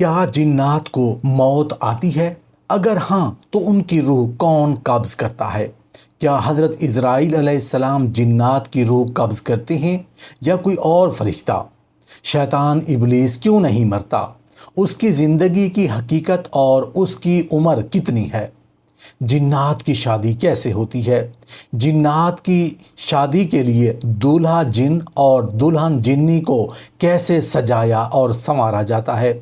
کیا جنات کو موت آتی ہے؟ اگر ہاں تو ان کی روح کون قبض کرتا ہے؟ کیا حضرت اسرائیل علیہ السلام جنات کی روح قبض کرتے ہیں یا کوئی اور فرشتہ؟ شیطان ابلیس کیوں نہیں مرتا؟ اس کی زندگی کی حقیقت اور اس کی عمر کتنی ہے؟ جنات کی شادی کیسے ہوتی ہے؟ جنات کی شادی کے لیے دولہا جن اور دلہن جنی کو کیسے سجایا اور سنوارا جاتا ہے؟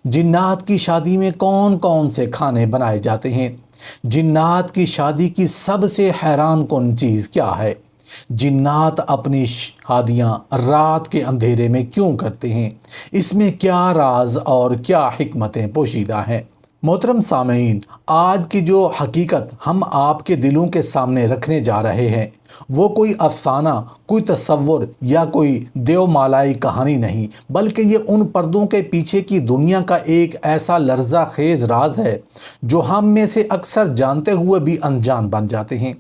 جنات کی شادی میں کون کون سے کھانے بنائے جاتے ہیں؟ جنات کی شادی کی سب سے حیران کن چیز کیا ہے؟ جنات اپنی شادیاں رات کے اندھیرے میں کیوں کرتے ہیں؟ اس میں کیا راز اور کیا حکمتیں پوشیدہ ہیں؟ محترم سامعین، آج کی جو حقیقت ہم آپ کے دلوں کے سامنے رکھنے جا رہے ہیں وہ کوئی افسانہ، کوئی تصور یا کوئی دیو مالائی کہانی نہیں، بلکہ یہ ان پردوں کے پیچھے کی دنیا کا ایک ایسا لرزہ خیز راز ہے جو ہم میں سے اکثر جانتے ہوئے بھی انجان بن جاتے ہیں۔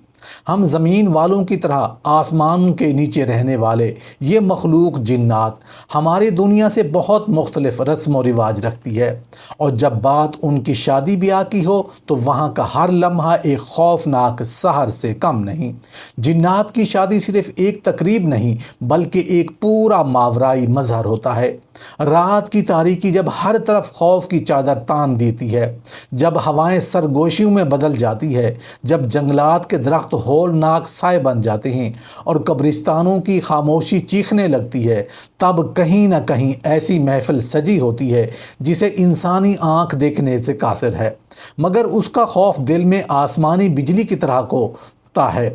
ہم زمین والوں کی طرح آسمان کے نیچے رہنے والے یہ مخلوق جنات ہماری دنیا سے بہت مختلف رسم و رواج رکھتی ہے، اور جب بات ان کی شادی بیاہ کی ہو تو وہاں کا ہر لمحہ ایک خوفناک سحر سے کم نہیں۔ جنات کی شادی صرف ایک تقریب نہیں بلکہ ایک پورا ماورائی مظہر ہوتا ہے۔ رات کی تاریکی جب ہر طرف خوف کی چادر تان دیتی ہے، جب ہوائیں سرگوشیوں میں بدل جاتی ہے، جب جنگلات کے درخت ہولناک سائے بن جاتے ہیں اور قبرستانوں کی خاموشی چیخنے لگتی ہے، تب کہیں نہ کہیں ایسی محفل سجی ہوتی ہے جسے انسانی آنکھ دیکھنے سے قاصر ہے، مگر اس کا خوف دل میں آسمانی بجلی کی طرح کو ہے۔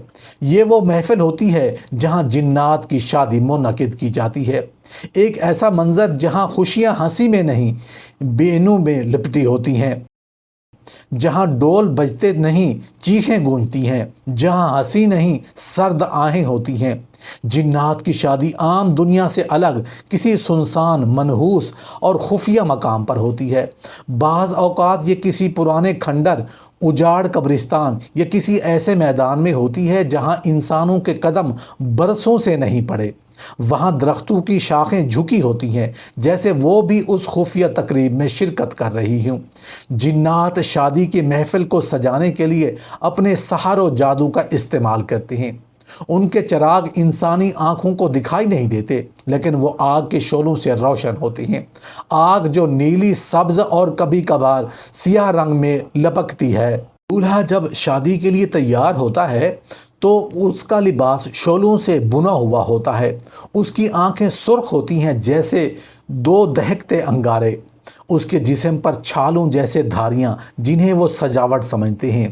یہ وہ محفل ہوتی ہے جہاں جنات کی شادی منعقد کی جاتی ہے، ایک ایسا منظر جہاں خوشیاں ہنسی میں نہیں بینوں میں لپٹی ہوتی ہیں، جہاں ڈول بجتے نہیں چیخیں گونجتی ہیں، جہاں ہنسی نہیں سرد آہیں ہوتی ہیں۔ جنات کی شادی عام دنیا سے الگ کسی سنسان، منحوس اور خفیہ مقام پر ہوتی ہے۔ بعض اوقات یہ کسی پرانے کھنڈر، اجاڑ قبرستان یا کسی ایسے میدان میں ہوتی ہے جہاں انسانوں کے قدم برسوں سے نہیں پڑے۔ وہاں درختوں کی شاخیں جھکی ہوتی ہیں جیسے وہ بھی اس خفیہ تقریب میں شرکت کر رہی ہوں۔ جنات شادی کی محفل کو سجانے کے لیے اپنے سحر و جادو کا استعمال کرتے ہیں۔ ان کے چراغ انسانی آنکھوں کو دکھائی نہیں دیتے، لیکن وہ آگ کے شعلوں سے روشن ہوتے ہیں۔ آگ جو نیلی، سبز اور کبھی کبھار سیاہ رنگ میں لپکتی ہے۔ دولہا جب شادی کے لیے تیار ہوتا ہے تو اس کا لباس شعلوں سے بنا ہوا ہوتا ہے۔ اس کی آنکھیں سرخ ہوتی ہیں جیسے دو دہکتے انگارے، اس کے جسم پر چھالوں جیسے دھاریاں جنہیں وہ سجاوٹ سمجھتے ہیں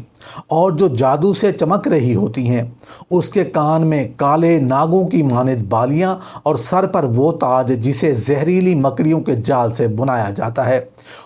اور جو جادو سے چمک رہی ہوتی ہیں۔ اس کے کان میں کالے ناگوں کی مانند بالیاں اور سر پر وہ تاج جسے زہریلی مکڑیوں کے جال سے بنایا جاتا ہے۔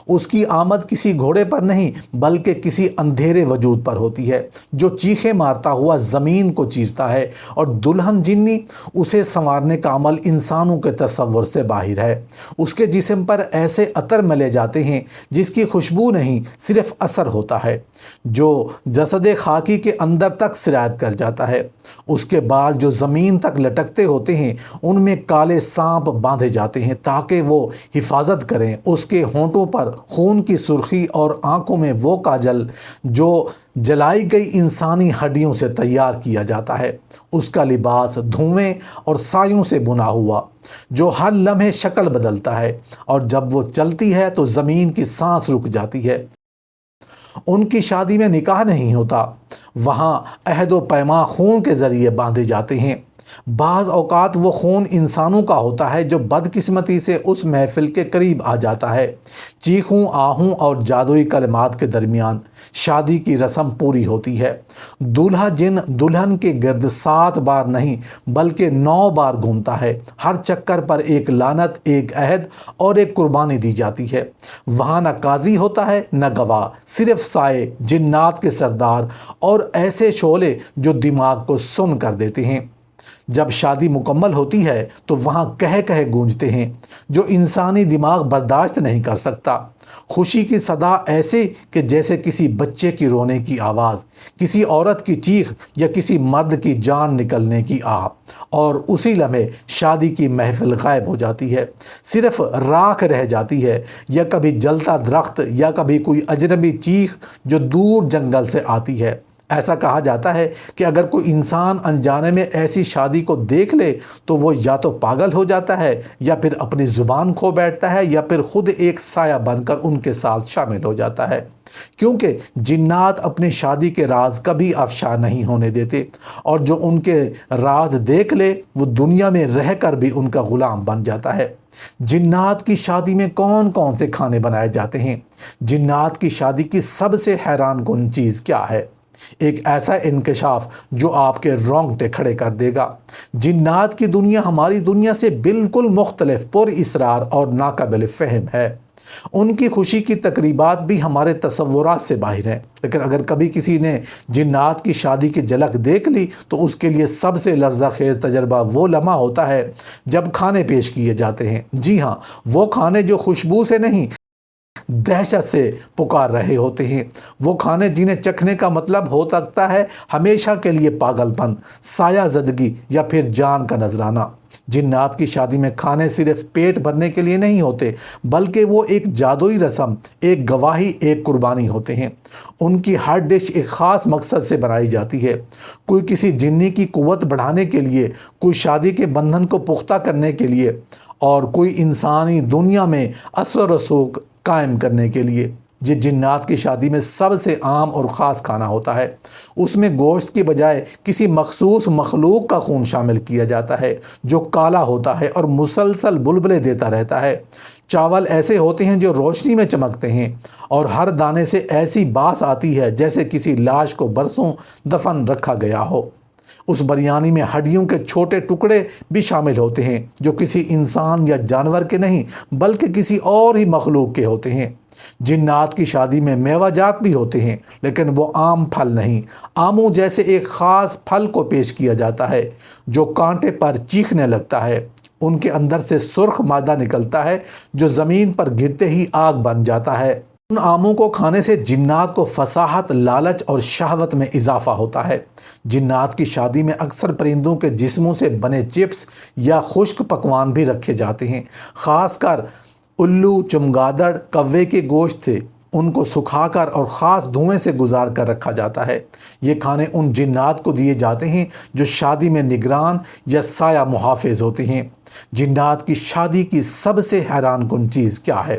اس کی آمد کسی گھوڑے پر نہیں بلکہ کسی اندھیرے وجود پر ہوتی ہے جو چیخیں مارتا ہوا زمین کو چیرتا ہے، اور دلہن جنی اسے سنوارنے کا عمل انسانوں کے تصور سے باہر ہے۔ اس کے جسم پر ایسے عطر ملے جاتے ہیں جس کی خوشبو نہیں صرف اثر ہوتا ہے جو جسد خاکی کے اندر تک سرایت کر جاتا ہے۔ اس کے بال جو زمین تک لٹکتے ہوتے ہیں ان میں کالے سانپ باندھے جاتے ہیں تاکہ وہ حفاظت کریں۔ اس کے ہونٹوں پر خون کی سرخی اور آنکھوں میں وہ کاجل جو جلائی گئی انسانی ہڈیوں سے تیار کیا جاتا ہے۔ اس کا لباس دھوئیں اور سایوں سے بنا ہوا جو ہر لمحے شکل بدلتا ہے، اور جب وہ چلتی ہے تو زمین کی سانس رک جاتی ہے۔ ان کی شادی میں نکاح نہیں ہوتا، وہاں عہد و پیمان خون کے ذریعے باندھے جاتے ہیں۔ بعض اوقات وہ خون انسانوں کا ہوتا ہے جو بدقسمتی سے اس محفل کے قریب آ جاتا ہے۔ چیخوں، آہوں اور جادوئی کلمات کے درمیان شادی کی رسم پوری ہوتی ہے۔ دولہا جن دلہن کے گرد 7 بار نہیں بلکہ 9 بار گھومتا ہے۔ ہر چکر پر ایک لعنت، ایک عہد اور ایک قربانی دی جاتی ہے۔ وہاں نہ قاضی ہوتا ہے نہ گواہ، صرف سائے، جنات کے سردار اور ایسے شعلے جو دماغ کو سن کر دیتے ہیں۔ جب شادی مکمل ہوتی ہے تو وہاں کہہ گونجتے ہیں جو انسانی دماغ برداشت نہیں کر سکتا۔ خوشی کی صدا ایسے کہ جیسے کسی بچے کی رونے کی آواز، کسی عورت کی چیخ یا کسی مرد کی جان نکلنے کی آہ، اور اسی لمحے شادی کی محفل غائب ہو جاتی ہے، صرف راکھ رہ جاتی ہے، یا کبھی جلتا درخت یا کبھی کوئی اجنبی چیخ جو دور جنگل سے آتی ہے۔ ایسا کہا جاتا ہے کہ اگر کوئی انسان انجانے میں ایسی شادی کو دیکھ لے تو وہ یا تو پاگل ہو جاتا ہے، یا پھر اپنی زبان کھو بیٹھتا ہے، یا پھر خود ایک سایہ بن کر ان کے ساتھ شامل ہو جاتا ہے، کیونکہ جنات اپنی شادی کے راز کبھی افشا نہیں ہونے دیتے، اور جو ان کے راز دیکھ لے وہ دنیا میں رہ کر بھی ان کا غلام بن جاتا ہے۔ جنات کی شادی میں کون کون سے کھانے بنائے جاتے ہیں؟ جنات کی شادی کی سب سے حیران کن چیز کیا ہے؟ ایک ایسا انکشاف جو آپ کے رونگٹے کھڑے کر دے گا۔ جنات کی دنیا ہماری دنیا سے بالکل مختلف، پر اسرار اور ناقابل فہم ہے۔ ان کی خوشی کی تقریبات بھی ہمارے تصورات سے باہر ہیں، لیکن اگر کبھی کسی نے جنات کی شادی کی جھلک دیکھ لی تو اس کے لیے سب سے لرزہ خیز تجربہ وہ لمحہ ہوتا ہے جب کھانے پیش کیے جاتے ہیں۔ جی ہاں، وہ کھانے جو خوشبو سے نہیں، دہشت سے پکار رہے ہوتے ہیں، وہ کھانے جنہیں چکھنے کا مطلب ہو سکتا ہے ہمیشہ کے لیے پاگل پن، سایہ زدگی یا پھر جان کا نذرانہ۔ جنات کی شادی میں کھانے صرف پیٹ بھرنے کے لیے نہیں ہوتے، بلکہ وہ ایک جادوئی رسم، ایک گواہی، ایک قربانی ہوتے ہیں۔ ان کی ہر ڈش ایک خاص مقصد سے بنائی جاتی ہے، کوئی کسی جنی کی قوت بڑھانے کے لیے، کوئی شادی کے بندھن کو پختہ کرنے کے لیے، اور کوئی انسانی دنیا میں اثر و رسوخ قائم کرنے کے لیے۔ یہ جنات کی شادی میں سب سے عام اور خاص کھانا ہوتا ہے۔ اس میں گوشت کی بجائے کسی مخصوص مخلوق کا خون شامل کیا جاتا ہے جو کالا ہوتا ہے اور مسلسل بلبلے دیتا رہتا ہے۔ چاول ایسے ہوتے ہیں جو روشنی میں چمکتے ہیں، اور ہر دانے سے ایسی باس آتی ہے جیسے کسی لاش کو برسوں دفن رکھا گیا ہو۔ اس بریانی میں ہڈیوں کے چھوٹے ٹکڑے بھی شامل ہوتے ہیں جو کسی انسان یا جانور کے نہیں بلکہ کسی اور ہی مخلوق کے ہوتے ہیں۔ جنات کی شادی میں میوہ جات بھی ہوتے ہیں، لیکن وہ عام پھل نہیں، آموں جیسے ایک خاص پھل کو پیش کیا جاتا ہے جو کانٹے پر چیخنے لگتا ہے۔ ان کے اندر سے سرخ مادہ نکلتا ہے جو زمین پر گرتے ہی آگ بن جاتا ہے۔ ان آموں کو کھانے سے جنات کو فصاحت، لالچ اور شہوت میں اضافہ ہوتا ہے۔ جنات کی شادی میں اکثر پرندوں کے جسموں سے بنے چپس یا خشک پکوان بھی رکھے جاتے ہیں، خاص کر الو، چمگادڑ، کوے کے گوشت سے۔ ان کو سکھا کر اور خاص دھوئیں سے گزار کر رکھا جاتا ہے۔ یہ کھانے ان جنات کو دیے جاتے ہیں جو شادی میں نگران یا سایہ محافظ ہوتے ہیں۔ جنات کی شادی کی سب سے حیران کن چیز کیا ہے؟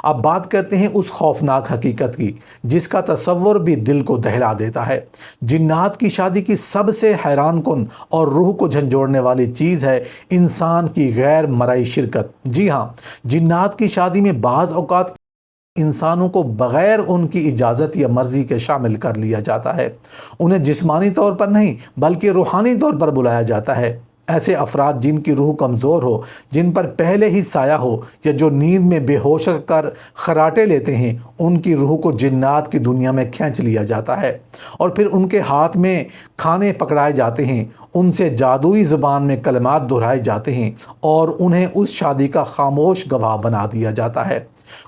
اب بات کرتے ہیں اس خوفناک حقیقت کی جس کا تصور بھی دل کو دہلا دیتا ہے۔ جنات کی شادی کی سب سے حیران کن اور روح کو جھنجھوڑنے والی چیز ہے انسان کی غیر مرئی شرکت۔ جی ہاں، جنات کی شادی میں بعض اوقات انسانوں کو بغیر ان کی اجازت یا مرضی کے شامل کر لیا جاتا ہے۔ انہیں جسمانی طور پر نہیں بلکہ روحانی طور پر بلایا جاتا ہے۔ ایسے افراد جن کی روح کمزور ہو، جن پر پہلے ہی سایہ ہو، یا جو نیند میں بے ہوش کر خراٹے لیتے ہیں، ان کی روح کو جنات کی دنیا میں کھینچ لیا جاتا ہے، اور پھر ان کے ہاتھ میں کھانے پکڑائے جاتے ہیں، ان سے جادوئی زبان میں کلمات دہرائے جاتے ہیں، اور انہیں اس شادی کا خاموش گواہ بنا دیا جاتا ہے۔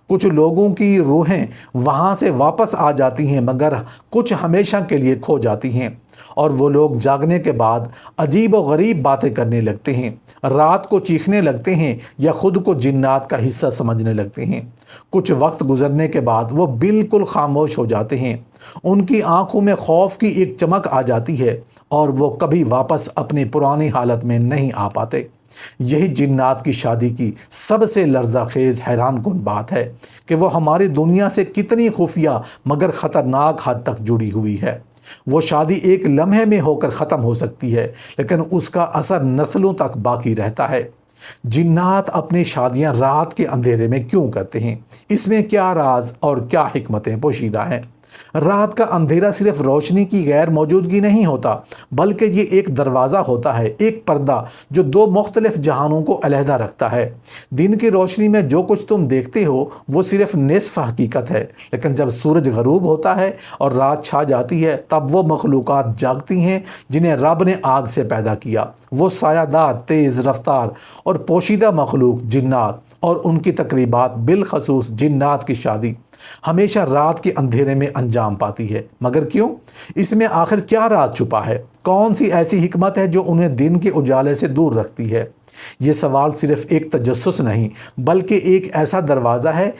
کچھ لوگوں کی روحیں وہاں سے واپس آ جاتی ہیں، مگر کچھ ہمیشہ کے لیے کھو جاتی ہیں، اور وہ لوگ جاگنے کے بعد عجیب و غریب باتیں کرنے لگتے ہیں، رات کو چیخنے لگتے ہیں یا خود کو جنات کا حصہ سمجھنے لگتے ہیں۔ کچھ وقت گزرنے کے بعد وہ بالکل خاموش ہو جاتے ہیں، ان کی آنکھوں میں خوف کی ایک چمک آ جاتی ہے، اور وہ کبھی واپس اپنی پرانی حالت میں نہیں آ پاتے۔ یہی جنات کی شادی کی سب سے لرزہ خیز حیران کن بات ہے کہ وہ ہماری دنیا سے کتنی خفیہ مگر خطرناک حد تک جڑی ہوئی ہے۔ وہ شادی ایک لمحے میں ہو کر ختم ہو سکتی ہے، لیکن اس کا اثر نسلوں تک باقی رہتا ہے۔ جنات اپنی شادیاں رات کے اندھیرے میں کیوں کرتے ہیں؟ اس میں کیا راز اور کیا حکمتیں پوشیدہ ہیں؟ رات کا اندھیرا صرف روشنی کی غیر موجودگی نہیں ہوتا، بلکہ یہ ایک دروازہ ہوتا ہے، ایک پردہ جو دو مختلف جہانوں کو علیحدہ رکھتا ہے۔ دن کی روشنی میں جو کچھ تم دیکھتے ہو وہ صرف نصف حقیقت ہے، لیکن جب سورج غروب ہوتا ہے اور رات چھا جاتی ہے تب وہ مخلوقات جاگتی ہیں جنہیں رب نے آگ سے پیدا کیا۔ وہ سایہ دار، تیز رفتار اور پوشیدہ مخلوق جنات اور ان کی تقریبات بالخصوص جنات کی شادی ہمیشہ رات کے اندھیرے میں انجام پاتی ہے۔ مگر کیوں؟ اس میں آخر کیا راز چھپا ہے؟ کون سی ایسی حکمت ہے جو انہیں دن کے اجالے سے دور رکھتی ہے؟ یہ سوال صرف ایک تجسس نہیں بلکہ ایک ایسا دروازہ ہے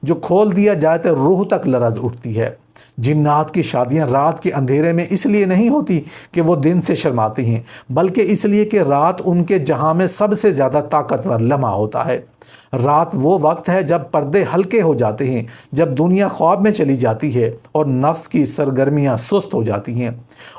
جو کھول دیا جائے تو روح تک لرز اٹھتی ہے۔ جنات کی شادیاں رات کے اندھیرے میں اس لیے نہیں ہوتی کہ وہ دن سے شرماتے ہیں، بلکہ اس لیے کہ رات ان کے جہاں میں سب سے زیادہ طاقتور لمحہ ہوتا ہے۔ رات وہ وقت ہے جب پردے ہلکے ہو جاتے ہیں، جب دنیا خواب میں چلی جاتی ہے اور نفس کی سرگرمیاں سست ہو جاتی ہیں۔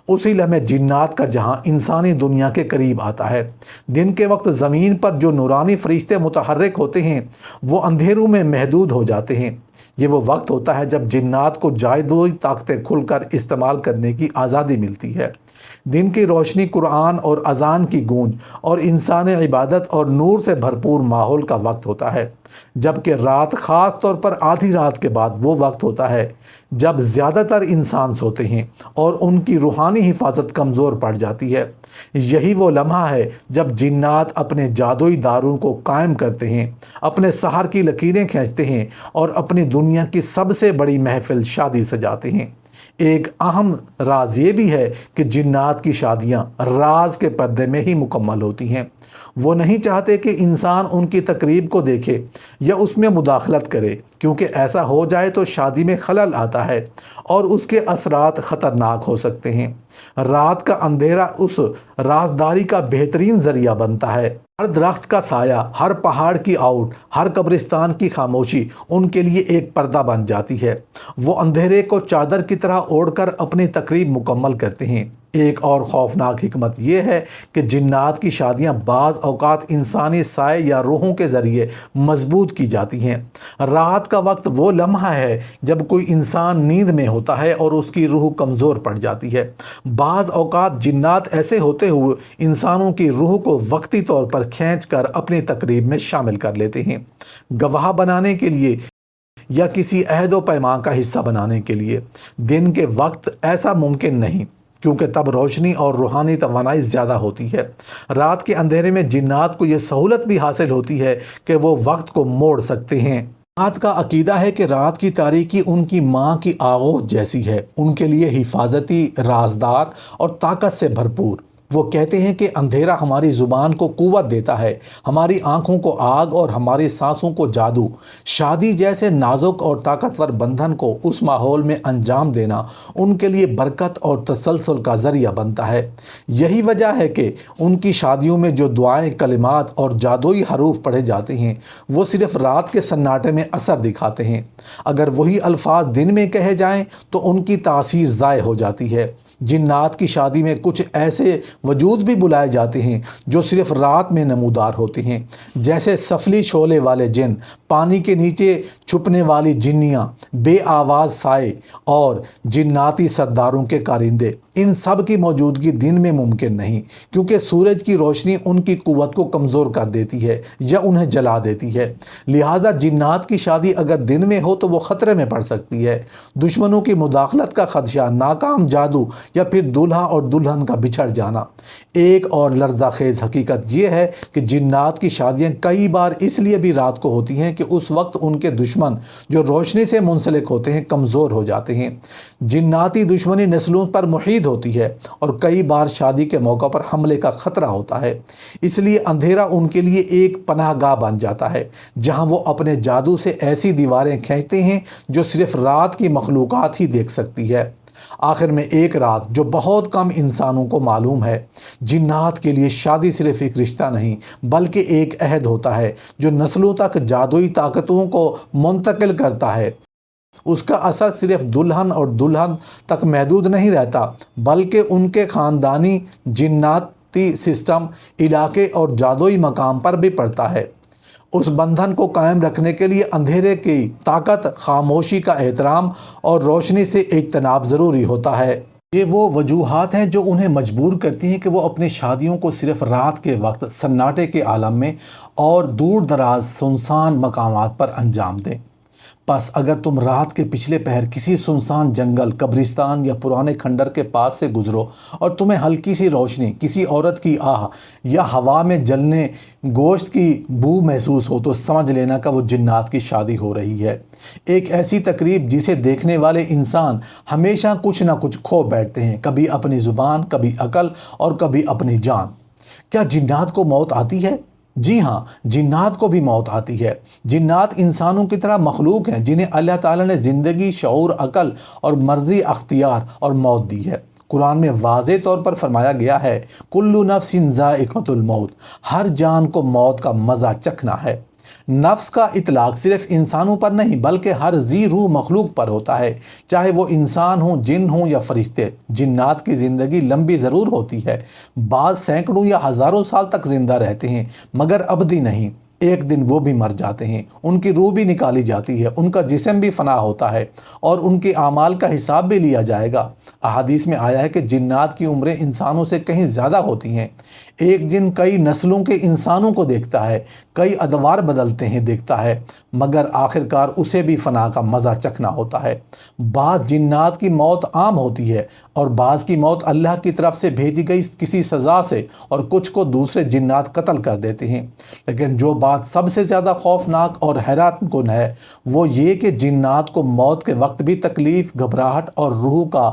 اسی لمحے جنات کا جہاں انسانی دنیا کے قریب آتا ہے۔ دن کے وقت زمین پر جو نورانی فرشتے متحرک ہوتے ہیں وہ اندھیروں میں محدود ہو جاتے ہیں۔ یہ وہ وقت ہوتا ہے جب جنات کو جادوئی طاقتیں کھل کر استعمال کرنے کی آزادی ملتی ہے۔ دن کی روشنی، قرآن اور اذان کی گونج اور انسان عبادت اور نور سے بھرپور ماحول کا وقت ہوتا ہے، جبکہ رات خاص طور پر آدھی رات کے بعد وہ وقت ہوتا ہے جب زیادہ تر انسان سوتے ہیں اور ان کی روحانی حفاظت کمزور پڑ جاتی ہے۔ یہی وہ لمحہ ہے جب جنات اپنے جادوئی داروں کو قائم کرتے ہیں، اپنے سحر کی لکیریں کھینچتے ہیں اور اپنی دنیا کی سب سے بڑی محفل شادی سجاتے ہیں۔ ایک اہم راز یہ بھی ہے کہ جنات کی شادیاں راز کے پردے میں ہی مکمل ہوتی ہیں۔ وہ نہیں چاہتے کہ انسان ان کی تقریب کو دیکھے یا اس میں مداخلت کرے، کیونکہ ایسا ہو جائے تو شادی میں خلل آتا ہے اور اس کے اثرات خطرناک ہو سکتے ہیں۔ رات کا اندھیرا اس رازداری کا بہترین ذریعہ بنتا ہے۔ ہر درخت کا سایہ، ہر پہاڑ کی آؤٹ، ہر قبرستان کی خاموشی ان کے لیے ایک پردہ بن جاتی ہے۔ وہ اندھیرے کو چادر کی طرح اوڑھ کر اپنی تقریب مکمل کرتے ہیں۔ ایک اور خوفناک حکمت یہ ہے کہ جنات کی شادیاں بعض اوقات انسانی سائے یا روحوں کے ذریعے مضبوط کی جاتی ہیں۔ رات کا وقت وہ لمحہ ہے جب کوئی انسان نیند میں ہوتا ہے اور اس کی روح کمزور پڑ جاتی ہے۔ بعض اوقات جنات ایسے ہوتے ہوئے انسانوں کی روح کو وقتی طور پر کھینچ کر اپنی تقریب میں شامل کر لیتے ہیں، گواہ بنانے کے لیے یا کسی عہد و پیمان کا حصہ بنانے کے لیے۔ دن کے وقت ایسا ممکن نہیں، کیونکہ تب روشنی اور روحانی توانائی زیادہ ہوتی ہے۔ رات کے اندھیرے میں جنات کو یہ سہولت بھی حاصل ہوتی ہے کہ وہ وقت کو موڑ سکتے ہیں۔ جنات کا عقیدہ ہے کہ رات کی تاریکی ان کی ماں کی آغوش جیسی ہے، ان کے لیے حفاظتی، رازدار اور طاقت سے بھرپور۔ وہ کہتے ہیں کہ اندھیرا ہماری زبان کو قوت دیتا ہے، ہماری آنکھوں کو آگ اور ہماری سانسوں کو جادو۔ شادی جیسے نازک اور طاقتور بندھن کو اس ماحول میں انجام دینا ان کے لیے برکت اور تسلسل کا ذریعہ بنتا ہے۔ یہی وجہ ہے کہ ان کی شادیوں میں جو دعائیں، کلمات اور جادوئی حروف پڑھے جاتے ہیں وہ صرف رات کے سناٹے میں اثر دکھاتے ہیں۔ اگر وہی الفاظ دن میں کہے جائیں تو ان کی تاثیر ضائع ہو جاتی ہے۔ جنات کی شادی میں کچھ ایسے وجود بھی بلائے جاتے ہیں جو صرف رات میں نمودار ہوتے ہیں، جیسے سفلی شعلے والے جن، پانی کے نیچے چھپنے والی جنیاں، بے آواز سائے اور جناتی سرداروں کے کارندے۔ ان سب کی موجودگی دن میں ممکن نہیں، کیونکہ سورج کی روشنی ان کی قوت کو کمزور کر دیتی ہے یا انہیں جلا دیتی ہے۔ لہٰذا جنات کی شادی اگر دن میں ہو تو وہ خطرے میں پڑ سکتی ہے۔ دشمنوں کی مداخلت کا خدشہ، ناکام جادو یا پھر دولہا اور دلہن کا بچھڑ جانا۔ ایک اور لرزہ خیز حقیقت یہ ہے کہ جنات کی شادیاں کئی بار اس لیے بھی رات کو ہوتی ہیں کہ اس وقت ان کے دشمن جو روشنی سے منسلک ہوتے ہیں کمزور ہو جاتے ہیں۔ جناتی دشمنی نسلوں پر محیط ہوتی ہے اور کئی بار شادی کے موقع پر حملے کا خطرہ ہوتا ہے۔ اس لیے اندھیرا ان کے لیے ایک پناہ گاہ بن جاتا ہے جہاں وہ اپنے جادو سے ایسی دیواریں کھینچتے ہیں جو صرف رات کی مخلوقات ہی دیکھ سکتی ہے۔ آخر میں ایک رات جو بہت کم انسانوں کو معلوم ہے، جنات کے لیے شادی صرف ایک رشتہ نہیں بلکہ ایک عہد ہوتا ہے جو نسلوں تک جادوئی طاقتوں کو منتقل کرتا ہے۔ اس کا اثر صرف دلہن اور دلہن تک محدود نہیں رہتا بلکہ ان کے خاندانی، جناتی سسٹم، علاقے اور جادوئی مقام پر بھی پڑتا ہے۔ اس بندھن کو قائم رکھنے کے لیے اندھیرے کی طاقت، خاموشی کا احترام اور روشنی سے اجتناب ضروری ہوتا ہے۔ یہ وہ وجوہات ہیں جو انہیں مجبور کرتی ہیں کہ وہ اپنی شادیوں کو صرف رات کے وقت سناٹے کے عالم میں اور دور دراز سنسان مقامات پر انجام دیں۔ پس اگر تم رات کے پچھلے پہر کسی سنسان جنگل، قبرستان یا پرانے کھنڈر کے پاس سے گزرو اور تمہیں ہلکی سی روشنی، کسی عورت کی آہ یا ہوا میں جلنے گوشت کی بو محسوس ہو، تو سمجھ لینا کہ وہ جنات کی شادی ہو رہی ہے۔ ایک ایسی تقریب جسے دیکھنے والے انسان ہمیشہ کچھ نہ کچھ کھو بیٹھتے ہیں، کبھی اپنی زبان، کبھی عقل اور کبھی اپنی جان۔ کیا جنات کو موت آتی ہے؟ جی ہاں، جنات کو بھی موت آتی ہے۔ جنات انسانوں کی طرح مخلوق ہیں جنہیں اللہ تعالیٰ نے زندگی، شعور، عقل اور مرضی، اختیار اور موت دی ہے۔ قرآن میں واضح طور پر فرمایا گیا ہے، کلُّ نفس ذائقۃ الموت، ہر جان کو موت کا مزہ چکھنا ہے۔ نفس کا اطلاق صرف انسانوں پر نہیں بلکہ ہر ذی روح مخلوق پر ہوتا ہے، چاہے وہ انسان ہوں، جن ہوں یا فرشتے۔ جنات کی زندگی لمبی ضرور ہوتی ہے، بعض سینکڑوں یا ہزاروں سال تک زندہ رہتے ہیں، مگر ابدی نہیں۔ ایک دن وہ بھی مر جاتے ہیں، ان کی روح بھی نکالی جاتی ہے، ان کا جسم بھی فنا ہوتا ہے اور ان کے اعمال کا حساب بھی لیا جائے گا۔ احادیث میں آیا ہے کہ جنات کی عمریں انسانوں سے کہیں زیادہ ہوتی ہیں۔ ایک جن کئی نسلوں کے انسانوں کو دیکھتا ہے، کئی ادوار بدلتے ہیں دیکھتا ہے، مگر آخرکار اسے بھی فنا کا مزہ چکھنا ہوتا ہے۔ بعض جنات کی موت عام ہوتی ہے اور بعض کی موت اللہ کی طرف سے بھیجی گئی کسی سزا سے، اور کچھ کو دوسرے جنات قتل کر دیتے ہیں۔ لیکن جو بات سب سے زیادہ خوفناک اور حیران کن ہے وہ یہ کہ جنات کو موت کے وقت بھی تکلیف، گھبراہٹ اور روح کا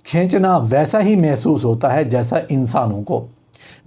کھینچنا ویسا ہی محسوس ہوتا ہے جیسا انسانوں کو۔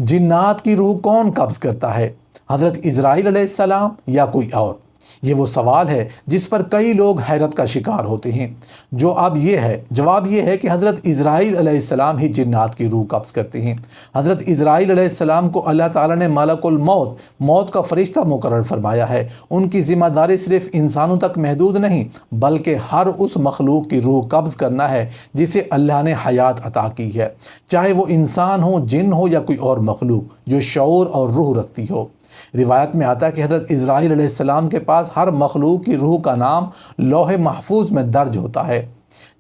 جنات کی روح کون قبض کرتا ہے؟ حضرت عزرائیل علیہ السلام یا کوئی اور؟ یہ وہ سوال ہے جس پر کئی لوگ حیرت کا شکار ہوتے ہیں۔ جواب یہ ہے کہ حضرت عزرائیل علیہ السلام ہی جنات کی روح قبض کرتے ہیں۔ حضرت عزرائیل علیہ السلام کو اللہ تعالیٰ نے ملک الموت، موت کا فرشتہ مقرر فرمایا ہے۔ ان کی ذمہ داری صرف انسانوں تک محدود نہیں بلکہ ہر اس مخلوق کی روح قبض کرنا ہے جسے اللہ نے حیات عطا کی ہے، چاہے وہ انسان ہو، جن ہو یا کوئی اور مخلوق جو شعور اور روح رکھتی ہو۔ روایت میں آتا ہے کہ حضرت عزرائیل علیہ السلام کے پاس ہر مخلوق کی روح کا نام لوح محفوظ میں درج ہوتا ہے۔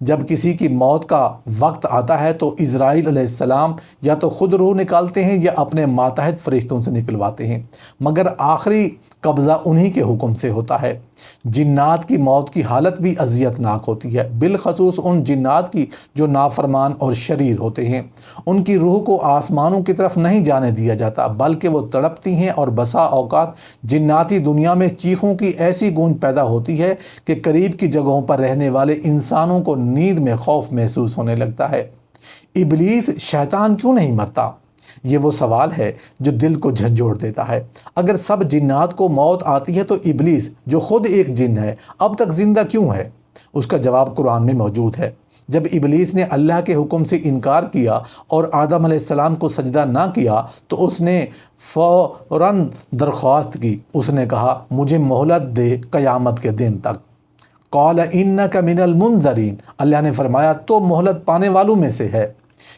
جب کسی کی موت کا وقت آتا ہے تو عزرائیل علیہ السلام یا تو خود روح نکالتے ہیں یا اپنے ماتحت فرشتوں سے نکلواتے ہیں، مگر آخری قبضہ انہی کے حکم سے ہوتا ہے۔ جنات کی موت کی حالت بھی اذیت ناک ہوتی ہے، بالخصوص ان جنات کی جو نافرمان اور شریر ہوتے ہیں۔ ان کی روح کو آسمانوں کی طرف نہیں جانے دیا جاتا بلکہ وہ تڑپتی ہیں، اور بسا اوقات جناتی دنیا میں چیخوں کی ایسی گونج پیدا ہوتی ہے کہ قریب کی جگہوں پر رہنے والے انسانوں کو نیند میں خوف محسوس ہونے لگتا ہے۔ ابلیس، شیطان کیوں نہیں مرتا؟ یہ وہ سوال ہے جو دل کو جھنجھوڑ دیتا ہے۔ اگر سب جنات کو موت آتی ہے تو ابلیس، جو خود ایک جن ہے، اب تک زندہ کیوں ہے؟ اس کا جواب قرآن میں موجود ہے۔ جب ابلیس نے اللہ کے حکم سے انکار کیا اور آدم علیہ السلام کو سجدہ نہ کیا تو اس نے فوراً درخواست کی۔ اس نے کہا، مجھے مہلت دے قیامت کے دن تک۔ قال انک من المنذرین، اللہ نے فرمایا تو مہلت پانے والوں میں سے ہے۔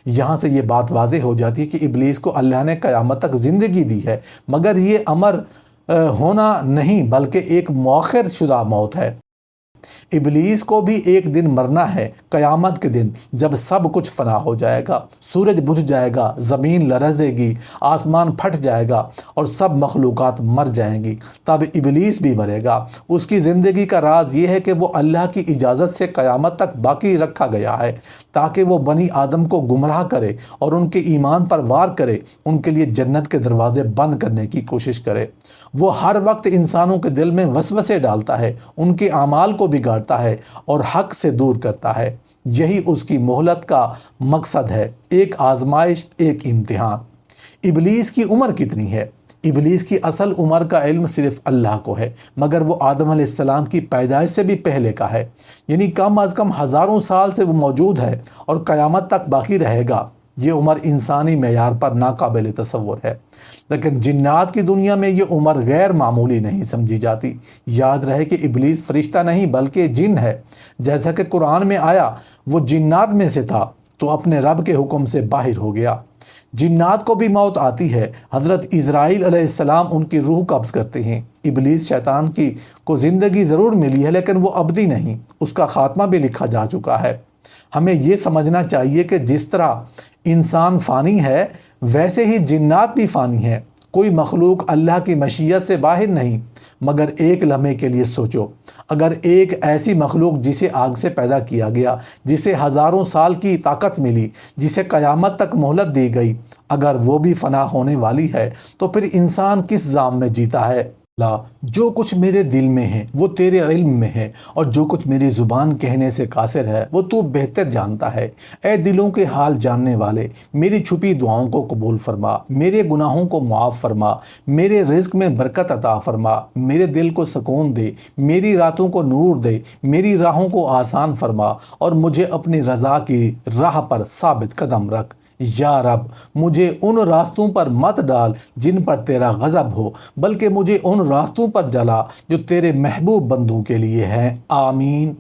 یہاں سے یہ بات واضح ہو جاتی ہے کہ ابلیس کو اللہ نے قیامت تک زندگی دی ہے، مگر یہ امر ہونا نہیں بلکہ ایک مؤخر شدہ موت ہے۔ ابلیس کو بھی ایک دن مرنا ہے، قیامت کے دن، جب سب کچھ فنا ہو جائے گا، سورج بجھ جائے گا، زمین لرزے گی، آسمان پھٹ جائے گا اور سب مخلوقات مر جائیں گی، تب ابلیس بھی مرے گا۔ اس کی زندگی کا راز یہ ہے کہ وہ اللہ کی اجازت سے قیامت تک باقی رکھا گیا ہے تاکہ وہ بنی آدم کو گمراہ کرے اور ان کے ایمان پر وار کرے، ان کے لیے جنت کے دروازے بند کرنے کی کوشش کرے۔ وہ ہر وقت انسانوں کے دل میں وسوسے ڈالتا ہے، ان کے اعمال کو بگاڑتا ہے اور حق سے دور کرتا ہے۔ یہی اس کی مہلت کا مقصد ہے، ایک آزمائش، ایک امتحان۔ ابلیس کی عمر کتنی ہے؟ ابلیس کی اصل عمر کا علم صرف اللہ کو ہے، مگر وہ آدم علیہ السلام کی پیدائش سے بھی پہلے کا ہے، یعنی کم از کم ہزاروں سال سے وہ موجود ہے اور قیامت تک باقی رہے گا۔ یہ عمر انسانی معیار پر ناقابل تصور ہے، لیکن جنات کی دنیا میں یہ عمر غیر معمولی نہیں سمجھی جاتی۔ یاد رہے کہ ابلیس فرشتہ نہیں بلکہ جن ہے، جیسا کہ قرآن میں آیا، وہ جنات میں سے تھا تو اپنے رب کے حکم سے باہر ہو گیا۔ جنات کو بھی موت آتی ہے۔ حضرت عزرائیل علیہ السلام ان کی روح قبض کرتے ہیں۔ ابلیس، شیطان کو زندگی ضرور ملی ہے لیکن وہ ابدی نہیں، اس کا خاتمہ بھی لکھا جا چکا ہے۔ ہمیں یہ سمجھنا چاہیے کہ جس طرح انسان فانی ہے ویسے ہی جنات بھی فانی ہے۔ کوئی مخلوق اللہ کی مشیت سے باہر نہیں، مگر ایک لمحے کے لیے سوچو، اگر ایک ایسی مخلوق جسے آگ سے پیدا کیا گیا، جسے ہزاروں سال کی طاقت ملی، جسے قیامت تک مہلت دی گئی، اگر وہ بھی فنا ہونے والی ہے تو پھر انسان کس ذام میں جیتا ہے؟ اللہ، جو کچھ میرے دل میں ہے وہ تیرے علم میں ہے، اور جو کچھ میری زبان کہنے سے قاصر ہے وہ تو بہتر جانتا ہے۔ اے دلوں کے حال جاننے والے، میری چھپی دعاؤں کو قبول فرما، میرے گناہوں کو معاف فرما، میرے رزق میں برکت عطا فرما، میرے دل کو سکون دے، میری راتوں کو نور دے، میری راہوں کو آسان فرما، اور مجھے اپنی رضا کی راہ پر ثابت قدم رکھ۔ یا رب، مجھے ان راستوں پر مت ڈال جن پر تیرا غضب ہو، بلکہ مجھے ان راستوں پر جلا جو تیرے محبوب بندوں کے لیے ہیں۔ آمین۔